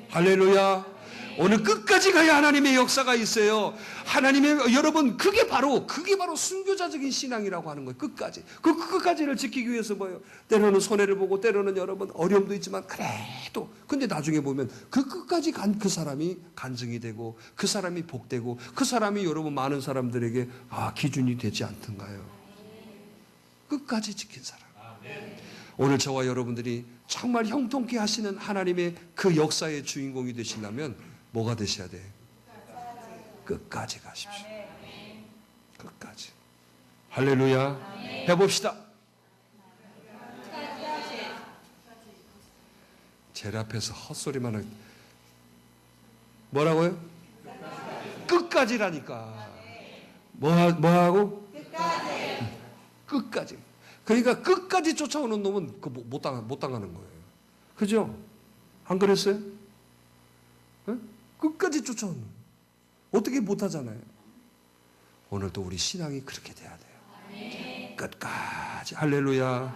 할렐루야. 오늘 끝까지 가야 하나님의 역사가 있어요. 하나님의, 여러분, 그게 바로 순교자적인 신앙이라고 하는 거예요. 끝까지. 끝까지를 지키기 위해서 뭐예요? 때로는 손해를 보고, 때로는 여러분 어려움도 있지만, 그래도. 근데 나중에 보면 그 끝까지 간 그 사람이 간증이 되고, 그 사람이 복되고, 그 사람이 여러분 많은 사람들에게 기준이 되지 않던가요? 끝까지 지킨 사람. 오늘 저와 여러분들이 정말 형통케 하시는 하나님의 그 역사의 주인공이 되시려면 뭐가 되셔야 돼? 끝까지 가십시오. 끝까지. 할렐루야. 해봅시다. 제 앞에서 헛소리만 하고. 뭐라고요? 끝까지라니까. 뭐하고? 끝까지. 그러니까 끝까지 쫓아오는 놈은 못 당하는 거예요. 그죠? 안 그랬어요? 네? 끝까지 쫓아오는 놈. 어떻게 못하잖아요. 오늘도 우리 신앙이 그렇게 돼야 돼요. 끝까지. 할렐루야.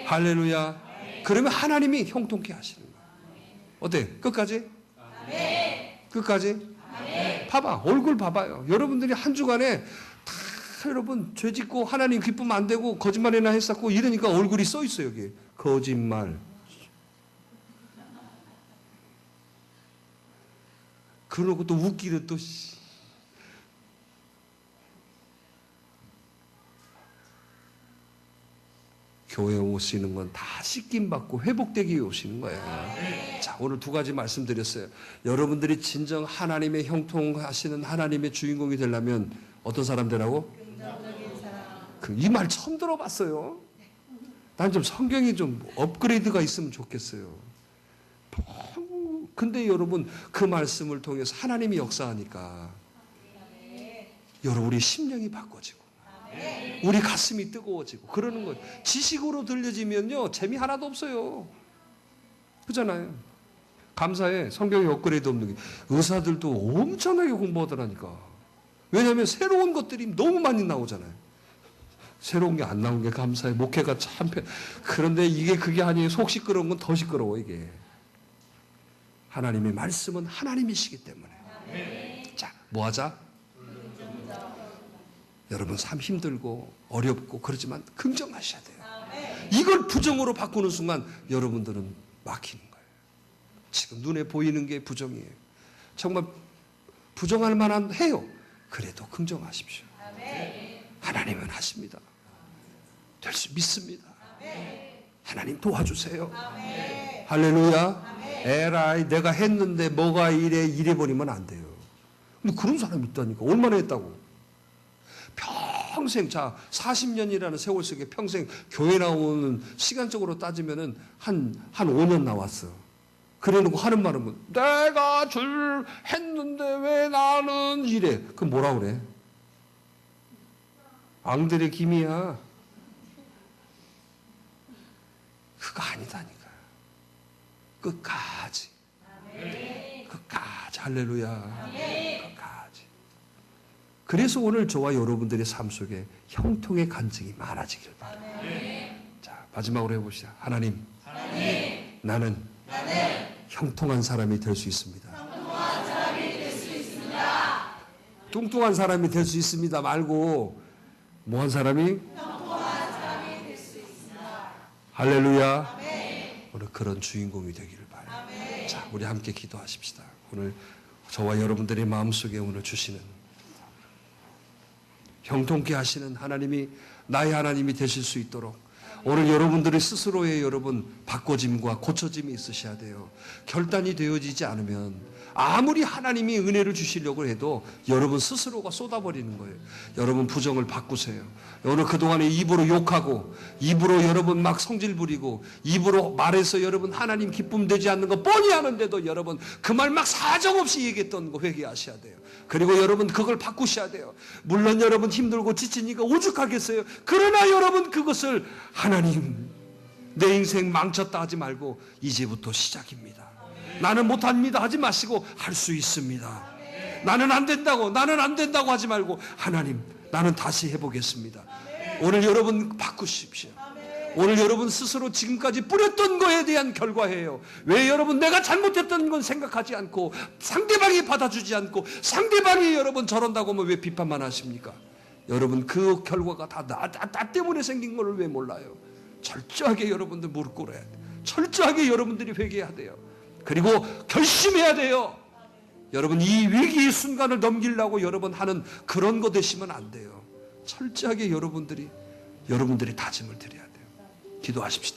할렐루야. 그러면 하나님이 형통케 하시는 거예요. 어때? 끝까지? 끝까지? 봐봐. 얼굴 봐봐요. 여러분들이 한 주간에 여러분 죄 짓고 하나님 기쁘면 안 되고 거짓말이나 했었고 이러니까 얼굴이 써 있어요. 여기 거짓말. 그러고 또 웃기는 또 교회에 오시는 건 다 씻김 받고 회복되기 위해 오시는 거예요. 자, 오늘 두 가지 말씀드렸어요. 여러분들이 진정 하나님의 형통하시는 하나님의 주인공이 되려면 어떤 사람 되라고? 이 말 처음 들어봤어요. 난 좀 성경이 좀 업그레이드가 있으면 좋겠어요. 근데 여러분 그 말씀을 통해서 하나님이 역사하니까 여러분 우리 심령이 바꿔지고 우리 가슴이 뜨거워지고 그러는 거예요. 지식으로 들려지면요 재미 하나도 없어요. 그렇잖아요. 감사해. 성경에 업그레이드 없는 게 의사들도 엄청나게 공부하더라니까. 왜냐하면 새로운 것들이 너무 많이 나오잖아요. 새로운 게 안 나온 게 감사해. 목회가 참 그런데 그게 아니에요. 속 시끄러운 건 더 시끄러워 이게. 하나님의 말씀은 하나님이시기 때문에. 자, 뭐 하자? 여러분 삶 힘들고 어렵고 그렇지만 긍정하셔야 돼요. 이걸 부정으로 바꾸는 순간 여러분들은 막히는 거예요. 지금 눈에 보이는 게 부정이에요. 정말 부정할 만한 해요. 그래도 긍정하십시오. 하나님은 하십니다. 될 수 믿습니다. 하나님 도와주세요. 할렐루야. 에라이 내가 했는데 뭐가 이래 버리면 안 돼요. 근데 그런 사람이 있다니까. 얼마나 했다고. 평생 40년이라는 세월 속에 평생 교회 나오는 시간적으로 따지면은 한 5년 나왔어. 그래놓고 하는 말은 뭐, 내가 했는데 왜 나는 이래. 그럼 뭐라 그래? 앙들의 김이야. 그거 아니다니까. 끝까지. 끝까지. 할렐루야. 끝까지. 그래서 오늘 저와 여러분들의 삶 속에 형통의 간증이 많아지기를 바랍니다. 자, 마지막으로 해봅시다. 하나님. 나는 형통한 사람이 될 수 있습니다. 뚱뚱한 사람이 될 수 있습니다 말고 뭐한 사람이? 형통한 사람이 될 수 있습니다. 할렐루야. 오늘 그런 주인공이 되기를 바랍니다. 자, 우리 함께 기도하십시다. 오늘 저와 여러분들의 마음속에 오늘 주시는 형통케 하시는 하나님이 나의 하나님이 되실 수 있도록 오늘 여러분들의 스스로의 여러분 바꿔짐과 고쳐짐이 있으셔야 돼요. 결단이 되어지지 않으면 아무리 하나님이 은혜를 주시려고 해도 여러분 스스로가 쏟아버리는 거예요. 여러분 부정을 바꾸세요. 오늘 그동안에 입으로 욕하고 입으로 여러분 막 성질 부리고 입으로 말해서 여러분 하나님 기쁨 되지 않는 거 뻔히 아는데도 여러분 그 말 막 사정없이 얘기했던 거 회개하셔야 돼요. 그리고 여러분 그걸 바꾸셔야 돼요. 물론 여러분 힘들고 지치니까 오죽하겠어요. 그러나 여러분 그것을 하나님 내 인생 망쳤다 하지 말고 이제부터 시작입니다. 나는 못합니다 하지 마시고 할 수 있습니다. 나는 안 된다고 하지 말고 하나님 나는 다시 해보겠습니다. 오늘 여러분 바꾸십시오. 오늘 여러분 스스로 지금까지 뿌렸던 거에 대한 결과예요. 왜 여러분 내가 잘못했던 건 생각하지 않고 상대방이 받아주지 않고 상대방이 여러분 저런다고 하면 왜 비판만 하십니까? 여러분 그 결과가 다 나 때문에 생긴 걸 왜 몰라요? 철저하게 여러분들 무릎 꿇어야 돼요. 철저하게 여러분들이 회개해야 돼요. 그리고 결심해야 돼요. 여러분 이 위기의 순간을 넘기려고 여러분 하는 그런 거 되시면 안 돼요. 철저하게 여러분들이 다짐을 드려야 돼요. 기도하십시다.